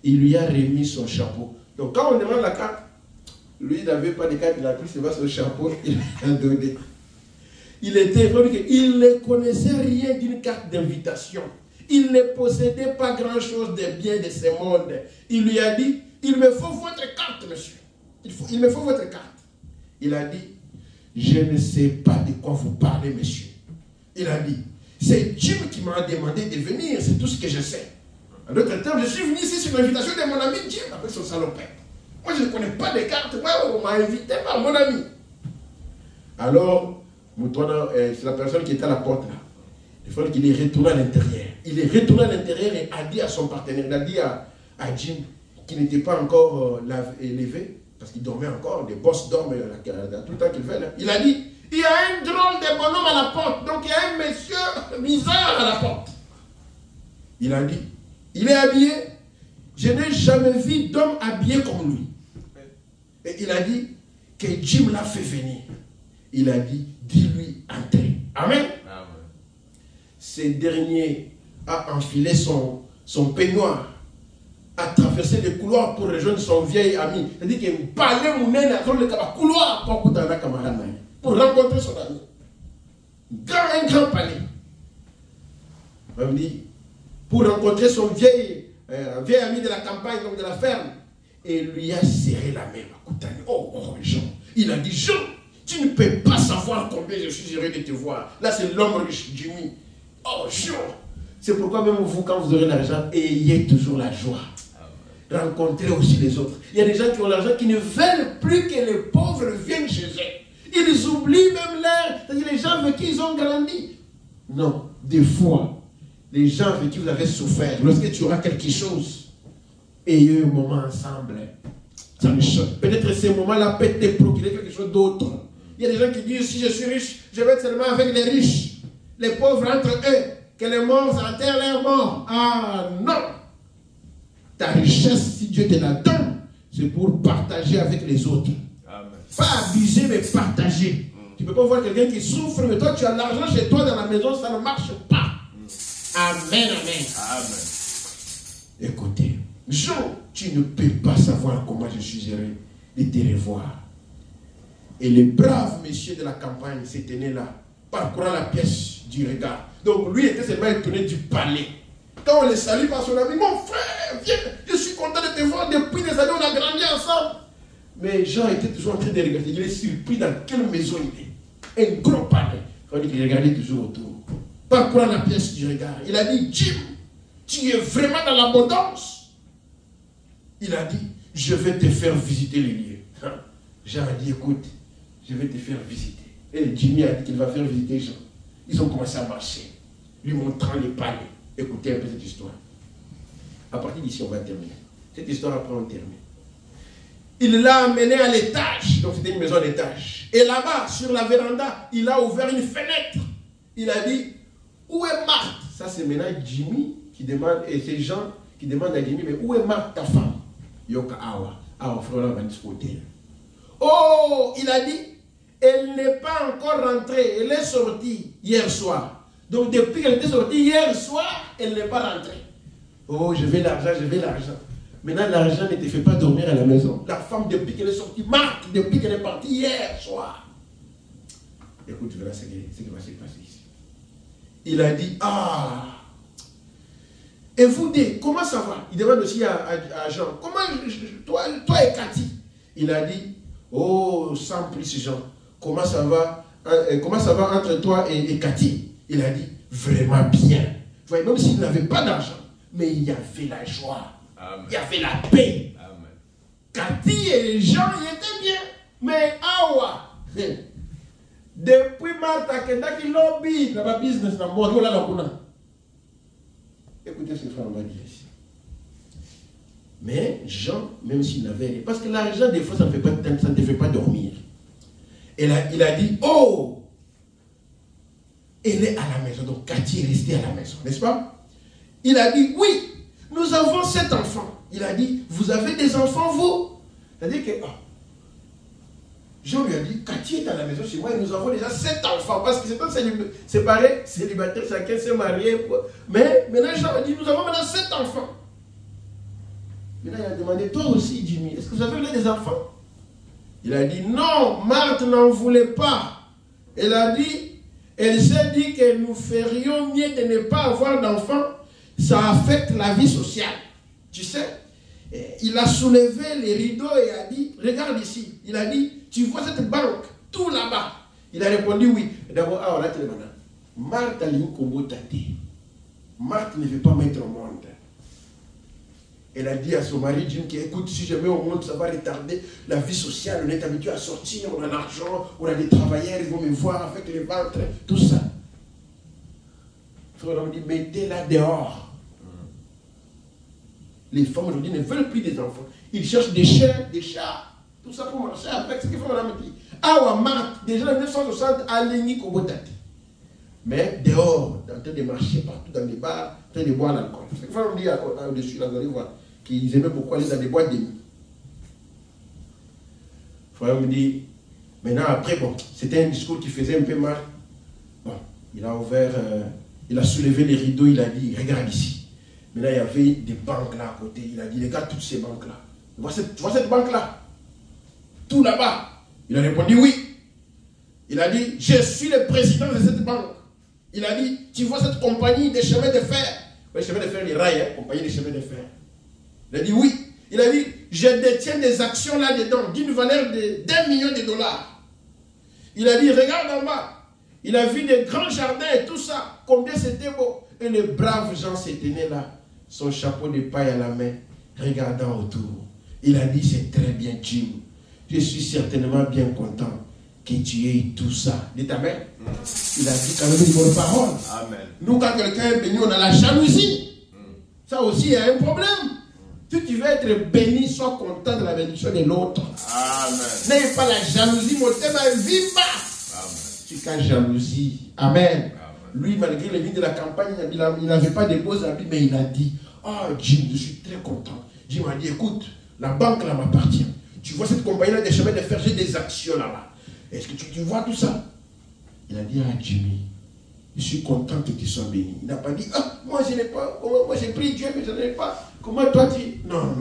Il lui a remis son chapeau. Donc, quand on demande la carte, lui, il n'avait pas de carte, il a pris son chapeau, il a donné. Il ne connaissait rien d'une carte d'invitation. Il ne possédait pas grand-chose de bien de ce monde. Il lui a dit, il me faut votre carte, monsieur. Il me faut votre carte. Il a dit, je ne sais pas de quoi vous parlez, monsieur. Il a dit, c'est Jim qui m'a demandé de venir, c'est tout ce que je sais. En d'autres termes, je suis venu ici sur l'invitation de mon ami Jim avec son salopette. Moi, je ne connais pas de cartes. Ouais, on m'a invité par mon ami. Alors, Moutouana, c'est la personne qui était à la porte là. Il faut qu'il est retourné à l'intérieur. Il est retourné à l'intérieur et a dit à son partenaire, il a dit à Jim, qui n'était pas encore élevé, parce qu'il dormait encore, les boss dorment tout le temps qu'ils veulent. Il a dit, il y a un drôle de bonhomme à la porte, donc il y a un monsieur bizarre à la porte. Il a dit, il est habillé, je n'ai jamais vu d'homme habillé comme lui. Et il a dit que Jim l'a fait venir. Il a dit, dis-lui, entrez. Amen. Amen. Ce dernier a enfilé son peignoir, a traversé les couloirs pour rejoindre son vieil ami. C'est-à-dire qu'il parlait le couloir pour rencontrer son ami. Un grand palais. On dit, pour rencontrer son vieil ami de la campagne, donc de la ferme. Et lui a serré la main. Oh, Jean. Il a dit, Jean, tu ne peux pas savoir combien je suis heureux de te voir. Là, c'est l'homme riche, Jimmy. Oh, Jean. C'est pourquoi même vous, quand vous aurez l'argent, ayez toujours la joie. Rencontrez aussi les autres. Il y a des gens qui ont l'argent qui ne veulent plus que les pauvres viennent chez eux. Ils oublient même l'air. C'est-à-dire les gens avec qui ils ont grandi. Non, des fois, les gens avec qui vous avez souffert, lorsque tu auras quelque chose, ayez un moment ensemble. Ça me choque. Peut-être ces moments-là peuvent te procurer quelque chose d'autre. Il y a des gens qui disent, si je suis riche, je vais être seulement avec les riches. Les pauvres entre eux, que les morts enterrent leurs morts. Ah non! Ta richesse, si Dieu te la donne, c'est pour partager avec les autres. Amen. Pas abuser, mais partager. Tu ne peux pas voir quelqu'un qui souffre, mais toi, tu as l'argent chez toi dans la maison, ça ne marche pas. Amen, amen. Amen. Écoutez, Jean, tu ne peux pas savoir comment je suis heureux de te revoir. Et le brave monsieur de la campagne se tenait là, parcourant la pièce du regard. Donc lui était seulement étonné du palais. Quand on le salue par son ami, mon frère, viens, je suis content de te voir, depuis des années, on a grandi ensemble. Mais Jean était toujours en train de regarder, il est surpris dans quelle maison il est. Un gros palais. Il regardait toujours autour, parcourant la pièce du regard. Il a dit, Jim, tu es vraiment dans l'abondance. Il a dit, je vais te faire visiter les lieux. Jean a dit, écoute, je vais te faire visiter. Et Jimmy a dit qu'il va faire visiter Jean. Ils ont commencé à marcher, lui montrant les palais. Écoutez un peu cette histoire. À partir d'ici, on va terminer. Cette histoire, après, on termine. Il l'a amené à l'étage. Donc, c'était une maison d'étage. Et là-bas, sur la véranda, il a ouvert une fenêtre. Il a dit, où est Marthe? Ça c'est maintenant Jimmy qui demande, et c'est Jean qui demande à Jimmy, mais où est Marthe ta femme? Yoka Awa. Awa, frère, va ce côté. Oh, il a dit, elle n'est pas encore rentrée, elle est sortie hier soir. Donc depuis qu'elle était sortie hier soir, elle n'est pas rentrée. Oh, je veux l'argent, je veux l'argent. Maintenant, l'argent ne te fait pas dormir à la maison. La femme, depuis qu'elle est sortie, Marthe, depuis qu'elle est partie hier soir. Écoute, tu verras ce qui va se passer ici. Il a dit, ah. Et vous deux, comment ça va? Il demande aussi à Jean, comment, toi et Cathy? Il a dit, oh, sans plus Jean, comment ça va entre toi et Cathy? Il a dit, vraiment bien. Vous voyez, même s'il n'avait pas d'argent, mais il y avait la joie. Amen. Il y avait la paix. Amen. Cathy et Jean, ils étaient bien. Mais Awa, depuis Martha, qui lobby dans ma business, écoutez ce que frère va dire ici. Mais Jean, même s'il n'avait rien, parce que l'argent, des fois, ça ne te fait pas dormir. Et là, il a dit, oh, elle est à la maison. Donc, Cathy est restée à la maison, n'est-ce pas? Il a dit, oui, nous avons 7 enfants. Il a dit, vous avez des enfants, vous? C'est-à-dire que, Jean lui a dit, Cathy est à la maison chez moi et nous avons déjà 7 enfants. Parce que c'est pas séparé, célibataire, chacun s'est marié. Mais maintenant, Jean a dit, nous avons maintenant 7 enfants. Maintenant, il a demandé, toi aussi, Jimmy, est-ce que vous avez des enfants? Il a dit, non, Marthe n'en voulait pas. Elle s'est dit que nous ferions mieux de ne pas avoir d'enfants. Ça affecte la vie sociale. Tu sais, il a soulevé les rideaux et a dit, regarde ici. Il a dit, tu vois cette banque, tout là-bas. Il a répondu oui. D'abord, on a télé maintenant. Marthe a Marthe ne veut pas mettre au monde. Elle a dit à son mari Jim qui écoute, si je mets au monde, ça va retarder la vie sociale. On est habitué à sortir, on a l'argent, on a des travailleurs, ils vont me voir avec les ventres, tout ça. Frère, on dit, mettez-la dehors. Les femmes aujourd'hui ne veulent plus des enfants. Ils cherchent des chiens, des chats, tout ça pour marcher avec. Ce qu'il faut madame dit. Ah, Marthe, déjà en 1960, à Léni Kobotati. Mais dehors, en train de marcher partout dans les bars, en train de boire l'alcool. Ce qu'il faut me dire au-dessus, là, vous allez voir, qu'ils aimaient beaucoup aller dans des boîtes de nuit. Le frère me dit, maintenant après, bon, c'était un discours qui faisait un peu mal. Bon, il a ouvert, il a soulevé les rideaux, il a dit, regarde ici. Maintenant, il y avait des banques là à côté. Il a dit, regarde toutes ces banques-là. Tu vois cette banque-là? Tout là-bas. Il a répondu oui. Il a dit, je suis le président de cette banque. Il a dit, tu vois cette compagnie des chemins de fer? Les chemins de fer, les rails, hein, compagnie des chemins de fer. Il a dit oui. Il a dit, je détiens des actions là-dedans d'une valeur de $1 million. Il a dit, regarde en bas. Il a vu des grands jardins et tout ça. Combien c'était beau. Et le brave Jean se tenait là, son chapeau de paille à la main, regardant autour. Il a dit, c'est très bien, Jim. Je suis certainement bien content que tu aies tout ça. Dites amen. Il a dit quand même une bonne parole. Amen. Nous, quand quelqu'un est béni, on a la jalousie. Ça aussi, il y a un problème. Si tu veux être béni, sois content de la bénédiction de l'autre. Amen. N'ayez pas la jalousie, mon thème est viva. Tu as jalousie. Amen. Lui, malgré les vies de la campagne, il n'avait pas de beaux habits, mais il a dit, ah, Jim, je suis très content. Jim a dit, écoute, la banque là m'appartient. Tu vois cette compagnie-là des chemins de fer, j'ai des actions là-bas. Est-ce que tu vois tout ça? Il a dit, ah, Jimmy, je suis content que tu sois béni. Il n'a pas dit, ah, moi je n'ai pas, moi j'ai pris Dieu, mais je n'ai pas. Comment toi tu... Non.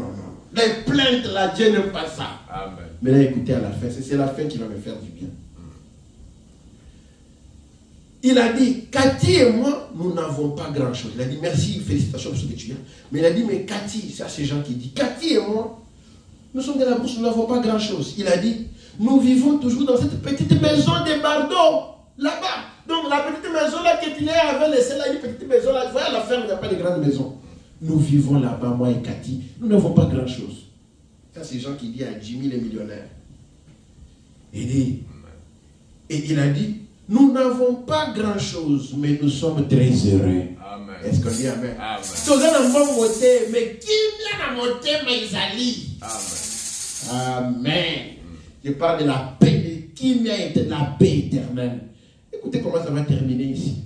Les plaintes là, Dieu n'aime pas ça. Amen. Mais là, écoutez à la fin, c'est la fin qui va me faire du bien. Il a dit, Cathy et moi, nous n'avons pas grand-chose. Il a dit, merci, félicitations pour ce que tu viens. Mais il a dit, mais Cathy, c'est à ces gens qui disent, Cathy et moi, nous sommes de la bourse, nous n'avons pas grand-chose. Il a dit, nous vivons toujours dans cette petite maison de Bardo, là-bas. Donc la petite maison là que tu avait laissé là, une petite maison là, vous voyez à la ferme, il n'y a pas de grande maison. Nous vivons là-bas, moi et Cathy, nous n'avons pas grand-chose. Ça, c'est les gens qui disent à Jimmy les millionnaires. Et il a dit, nous n'avons pas grand-chose, mais nous sommes très heureux. Amen. Est-ce qu'on dit Amen? Amen. Mais qui vient à monter Maïsali? Amen. Amen. Je parle de la paix, qui vient de la paix éternelle. Écoutez comment ça va terminer ici.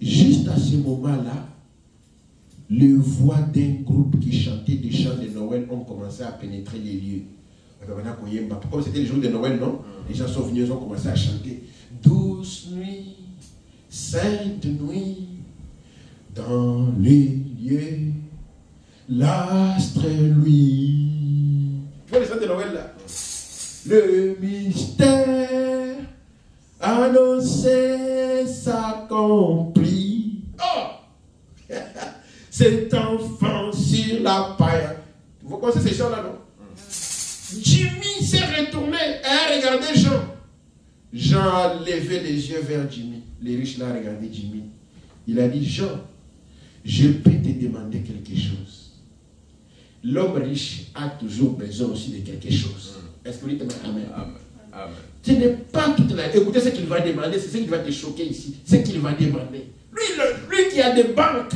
Juste à ce moment-là, les voix d'un groupe qui chantait des chants de Noël ont commencé à pénétrer les lieux. Comme c'était le jour de Noël, non? Les gens sont venus, ils ont commencé à chanter. Douce nuit, sainte nuit, dans les lieux, l'astre lui. Tu vois les chants de Noël là? Le mystère annoncé s'accomplit. Oh! Cet enfant sur la paille. Vous connaissez ces chants là, non? Jimmy s'est retourné et a regardé Jean. Jean a levé les yeux vers Jimmy. Les riches l'ont regardé Jimmy. Il a dit, Jean, je peux te demander quelque chose. L'homme riche a toujours besoin aussi de quelque chose. Est-ce que vous dites Amen? Amen. Ce n'est pas toute la... Écoutez ce qu'il va demander, c'est ce qui va te choquer ici. Ce qu'il va demander. Lui qui a des banques,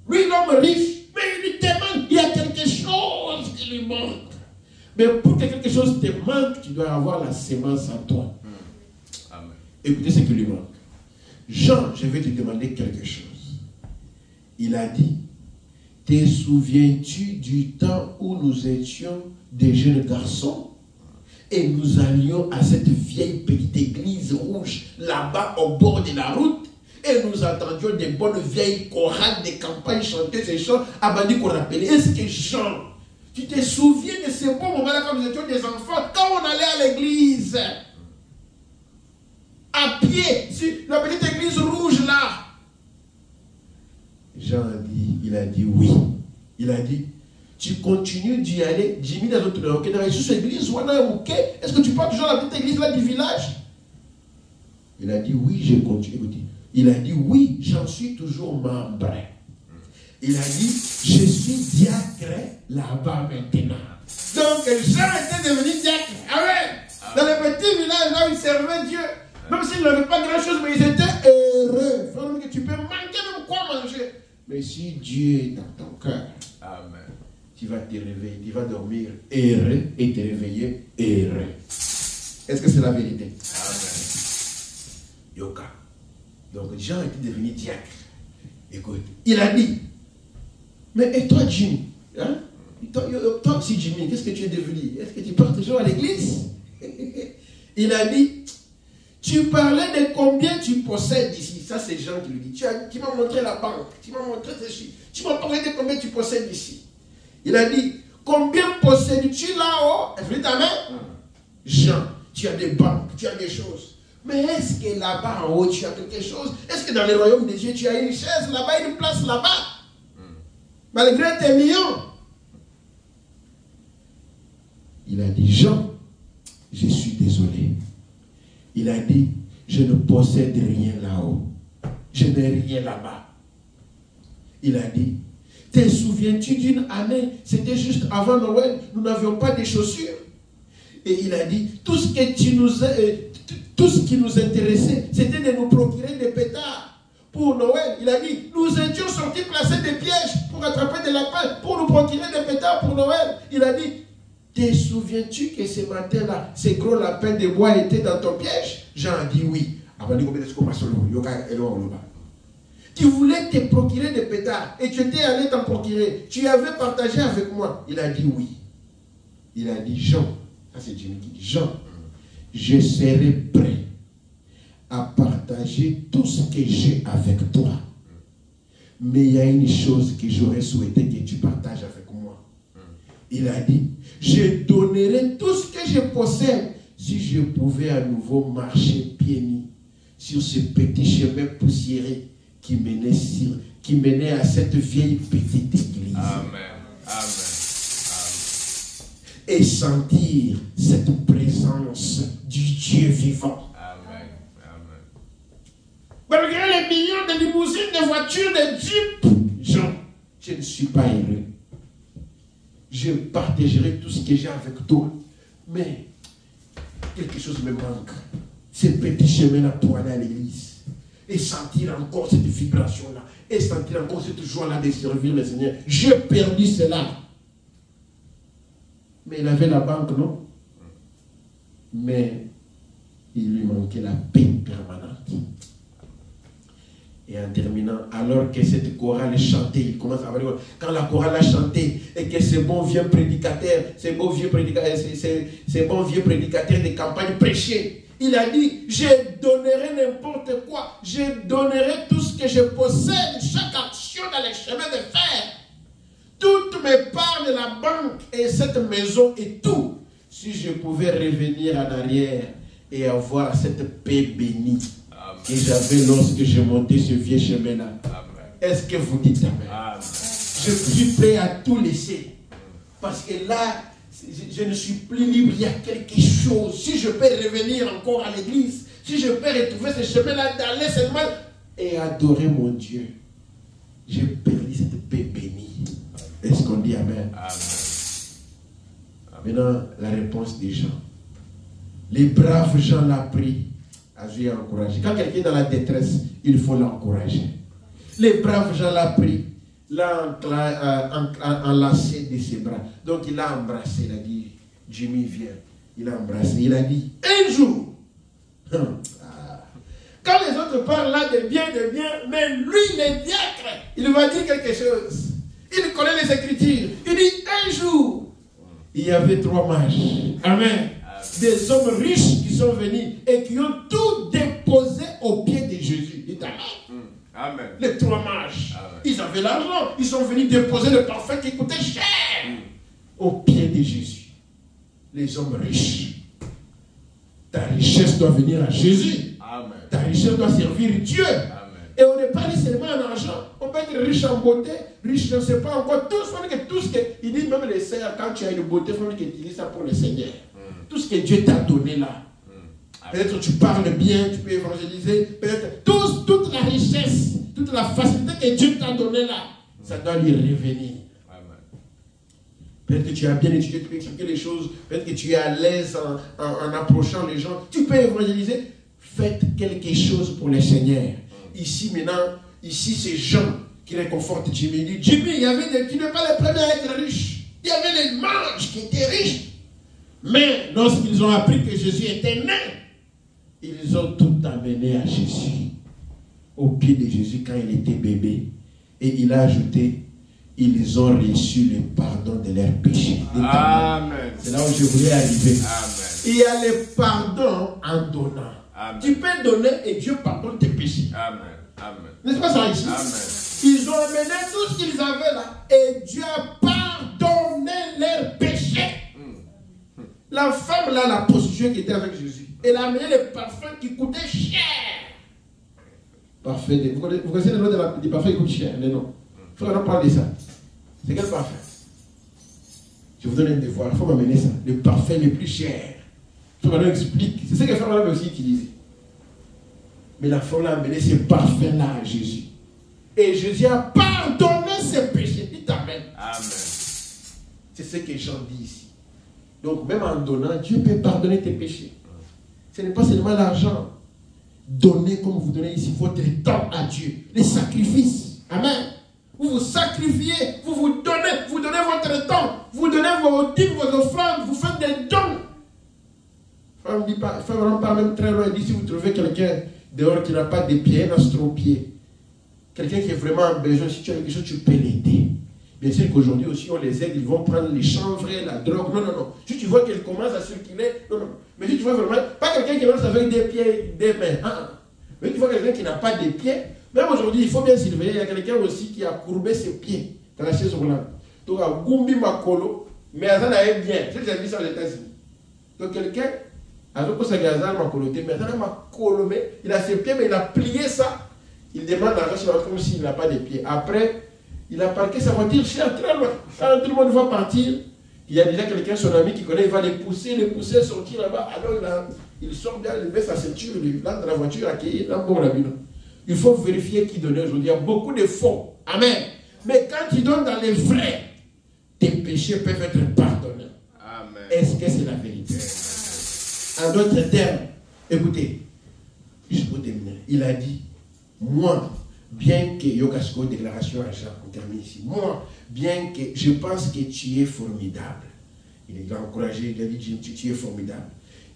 lui l'homme riche, mais il lui demande, il y a quelque chose qui lui manque. Mais pour que quelque chose te manque, tu dois avoir la sémence en toi. Amen. Écoutez ce qui lui manque. Jean, je vais te demander quelque chose. Il a dit, te souviens-tu du temps où nous étions des jeunes garçons et nous allions à cette vieille petite église rouge là-bas au bord de la route et nous entendions des bonnes vieilles chorales de campagne chanter ces chants avant qu'on rappelle. Est-ce que Jean, tu te souviens de ces bons moments-là quand nous étions des enfants, quand on allait à l'église, à pied, sur la petite église rouge là? Jean a dit, il a dit oui. Il a dit, tu continues d'y aller, Jimmy dans notre ok, dans cette église, est-ce que tu parles toujours à la petite église là du village? Il a dit oui, je continue. Il a dit oui, j'en suis toujours membre. Il a dit, je suis diacre là-bas maintenant. Donc, Jean était devenu diacre. Amen. Dans le petit village là où il servait Dieu, même s'il n'avait pas grand-chose, mais ils étaient heureux. Il faut que tu peux manquer même quoi manger. Mais si Dieu est dans ton cœur, amen, tu vas te réveiller, tu vas dormir heureux et te réveiller heureux. Est-ce que c'est la vérité? Amen. Yoka. Donc, Jean était devenu diacre. Écoute, il a dit, mais et toi, Jimmy, hein? Toi aussi, Jimmy, qu'est-ce que tu es devenu? Est-ce que tu pars toujours à l'église? Il a dit, tu parlais de combien tu possèdes ici. Ça, c'est Jean qui lui dit. Tu m'as montré la banque, tu m'as montré ceci. Tu m'as parlé de combien tu possèdes ici. Il a dit, combien possèdes-tu là-haut? Est-ce que tu as main? Jean, tu as des banques, tu as des choses. Mais est-ce que là-bas en haut, tu as quelque chose? Est-ce que dans le royaume des dieux, tu as une chaise là-bas, une place là-bas? Malgré tes millions. Il a dit, Jean, je suis désolé. Il a dit, je ne possède rien là-haut. Je n'ai rien là-bas. Il a dit, te souviens-tu d'une année, c'était juste avant Noël, nous n'avions pas de chaussures. Et il a dit, tout ce qui nous intéressait, c'était de nous procurer des pétards pour Noël. Il a dit, nous étions sortis placer des pièges pour attraper des lapins, pour nous procurer des pétards pour Noël. Il a dit, te souviens-tu que ce matin-là, ces gros lapins de bois étaient dans ton piège? Jean a dit oui. Tu voulais te procurer des pétards et tu étais allé t'en procurer. Tu avais partagé avec moi. Il a dit oui. Il a dit, Jean, ça c'est Jimmy qui dit, Jean, je serai prêt à partager tout ce que j'ai avec toi. Mais il y a une chose que j'aurais souhaité que tu partages avec moi. Il a dit, je donnerai tout ce que je possède si je pouvais à nouveau marcher pieds nus sur ce petit chemin poussiéré qui menait à cette vieille petite église. Amen. Amen. Et sentir cette présence du Dieu vivant. Amen. Amen. Malgré les millions de limousines, de voitures, de jeeps, Jean, je ne suis pas heureux. Je partagerai tout ce que j'ai avec toi. Mais quelque chose me manque. Ce petit chemin-là pour aller à l'église. Et sentir encore cette vibration-là. Et sentir encore cette joie-là de servir le Seigneur. J'ai perdu cela. Mais il avait la banque, non? Mais il lui manquait la paix permanente. Et en terminant, alors que cette chorale chantait, il commence à parler, quand la chorale a chanté, et que ces bons vieux prédicateurs, ces bons vieux prédicateurs de campagne prêchaient, il a dit, je donnerai n'importe quoi, je donnerai tout ce que je possède, chaque action dans les chemins de fer, toutes mes parts de la banque et cette maison et tout, si je pouvais revenir en arrière et avoir cette paix bénie. Et j'avais lorsque je montais ce vieux chemin-là. Est-ce que vous dites amen? Amen. Je suis prêt à tout laisser. Parce que là, je ne suis plus libre. Il y a quelque chose. Si je peux revenir encore à l'église, si je peux retrouver ce chemin-là, d'aller seulement et adorer mon Dieu, j'ai perdu cette paix bénie. Est-ce qu'on dit amen? Amen. Maintenant, la réponse des gens. Les braves gens l'ont pris. Jésus a encouragé. Quand quelqu'un est dans la détresse, il faut l'encourager. Les braves gens l'ont pris, l'ont enlacé de ses bras. Donc il l'a embrassé, il a dit, Jimmy viens. Il l'a embrassé, il a dit, un jour. Quand les autres parlent là de bien, mais lui, le diacre, il va dire quelque chose. Il connaît les Écritures. Il dit, un jour, il y avait 3 mages. Amen. Des hommes riches qui sont venus et qui ont tout déposé aux pieds de Jésus. Dites amen. Amen. Les 3 mages. Amen. Ils avaient l'argent. Ils sont venus déposer le parfum qui coûtait cher aux pieds de Jésus. Les hommes riches. Ta richesse doit venir à Jésus. Amen. Ta richesse doit servir Dieu. Amen. Et on n'est pas seulement en argent. On peut être riche en beauté, riche, je ne sais pas encore. Tout ce que il dit, même les seigneurs, quand tu as une beauté, il faut que tu utilises ça pour le Seigneur. Tout ce que Dieu t'a donné là. Peut-être tu parles bien, tu peux évangéliser. Peut-être toute la richesse, toute la facilité que Dieu t'a donnée là, ça doit lui revenir. Peut-être que tu as bien étudié, tu peux expliquer les choses. Peut-être que tu es à l'aise en approchant les gens. Tu peux évangéliser. Faites quelque chose pour le Seigneur. Ici maintenant, ces gens qui réconfortent Jimmy. Il dit, Jimmy, il y avait tu n'es pas le premier à être riche. Il y avait les mages qui étaient riches. Mais lorsqu'ils ont appris que Jésus était né, ils ont tout amené à Jésus, au pied de Jésus quand il était bébé. Et il a ajouté, ils ont reçu le pardon de leurs péchés. Amen. C'est là où je voulais arriver. Amen. Il y a le pardon en donnant. Amen. Tu peux donner et Dieu pardonne tes péchés. Amen. Amen. N'est-ce pas ça ici? Amen. Ils ont amené tout ce qu'ils avaient là et Dieu a pardonné leurs péchés. La femme là, la prostituée qui était avec Jésus, elle a amené le parfum qui coûtait cher. Parfum vous connaissez le nom du parfum qui coûte cher, le nom? Il faut qu'on en parle de ça. C'est quel parfum? Je vous donne un devoir, il faut m'amener ça. Le parfum le plus cher. Il faut qu'on explique. C'est ce que la femme avait aussi utilisé. Mais la femme a amené ce parfum-là à Jésus. Et Jésus a pardonné ses péchés. Dites amen. Amen. C'est ce que Jean dit ici. Donc, même en donnant, Dieu peut pardonner tes péchés. Ce n'est pas seulement l'argent. Donnez comme vous donnez ici votre temps à Dieu. Les sacrifices. Amen. Vous vous sacrifiez, vous donnez votre temps. Vous donnez vos dîmes, vos offrandes, vous faites des dons. Frère ne pas même très loin. Il dit, si vous trouvez quelqu'un dehors qui n'a pas de pieds, un astropied, quelqu'un qui est vraiment en besoin, si tu as quelque chose, tu peux l'aider. Bien sûr qu'aujourd'hui aussi, on les aide, ils vont prendre les chanvres, la drogue. Non. Si tu vois qu'elle commence à circuler, non. Mais si tu vois vraiment, pas quelqu'un qui marche avec des pieds, des mains. Mais tu vois quelqu'un qui n'a pas de pieds. Même aujourd'hui, il faut bien surveiller. Il y a quelqu'un aussi qui a courbé ses pieds dans la chaise roulante. Donc, à Gumbi Makolo, mais ça n'allait bien. J'ai vu ça aux États-Unis. Donc, quelqu'un, avec sa gazale Makoloté, mais ça n'a colomé. Il a ses pieds, mais il a plié ça. Il demande l'argent sur la comme s'il n'a pas de pieds. Après, il a parqué sa voiture cher très loin. Quand tout le monde va partir, il y a déjà quelqu'un, son ami qui connaît, il va les pousser, sortir là-bas. Alors il sort bien, il met sa ceinture, il entre dans la voiture, accueillir, dans bon la ville. Il faut vérifier qui donne aujourd'hui. Il y a beaucoup de faux. Amen. Mais quand tu donnes dans les vrais, tes péchés peuvent être pardonnés. Amen. Est-ce que c'est la vérité? En d'autres termes, écoutez, juste pour terminer, il a dit, moi, bien que Yokasko déclaration à Jean, on termine ici. Moi, bien que je pense que tu es formidable. Il a encouragé, il a dit, Jim, tu es formidable.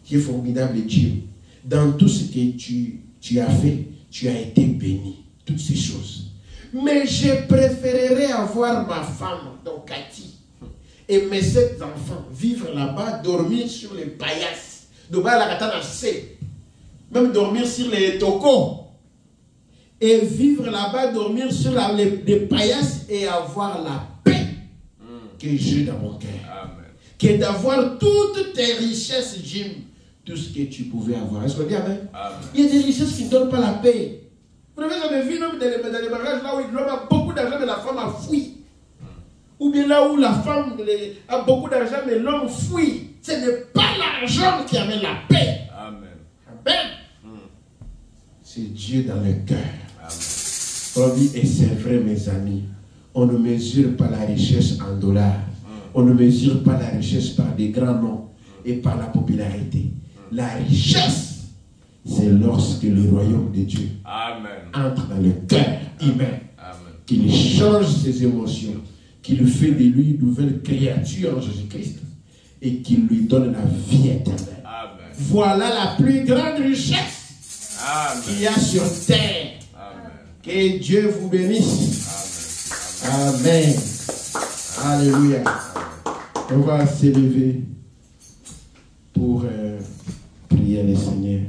Tu es formidable, Jim. Dans tout ce que tu as fait, tu as été béni. Toutes ces choses. Mais je préférerais avoir ma femme, donc Cathy, et mes 7 enfants, vivre là-bas, dormir sur les paillasses. Même dormir sur les tocos. Et vivre là-bas, dormir sur les paillasses et avoir la paix que j'ai dans mon cœur. Que d'avoir toutes tes richesses, Jim. Tout ce que tu pouvais avoir. Est-ce qu'on dit amen? Il y a des richesses qui ne donnent pas la paix. Vous n'avez jamais vu dans les mariages là où l'homme a beaucoup d'argent mais la femme a fui. Ou bien là où la femme a beaucoup d'argent mais l'homme fuit. Ce n'est pas l'argent qui amène la paix. Amen. Amen. C'est Dieu dans le cœur. On dit, et c'est vrai mes amis, on ne mesure pas la richesse en dollars. On ne mesure pas la richesse par des grands noms et par la popularité. La richesse, c'est lorsque le royaume de Dieu entre dans le cœur humain, qu'il change ses émotions, qu'il fait de lui une nouvelle créature en Jésus-Christ et qu'il lui donne la vie éternelle. Amen. Voilà la plus grande richesse qu'il y a sur terre. Amen. Que Dieu vous bénisse. Amen. Amen. Alléluia. On va s'élever pour prier le Seigneur.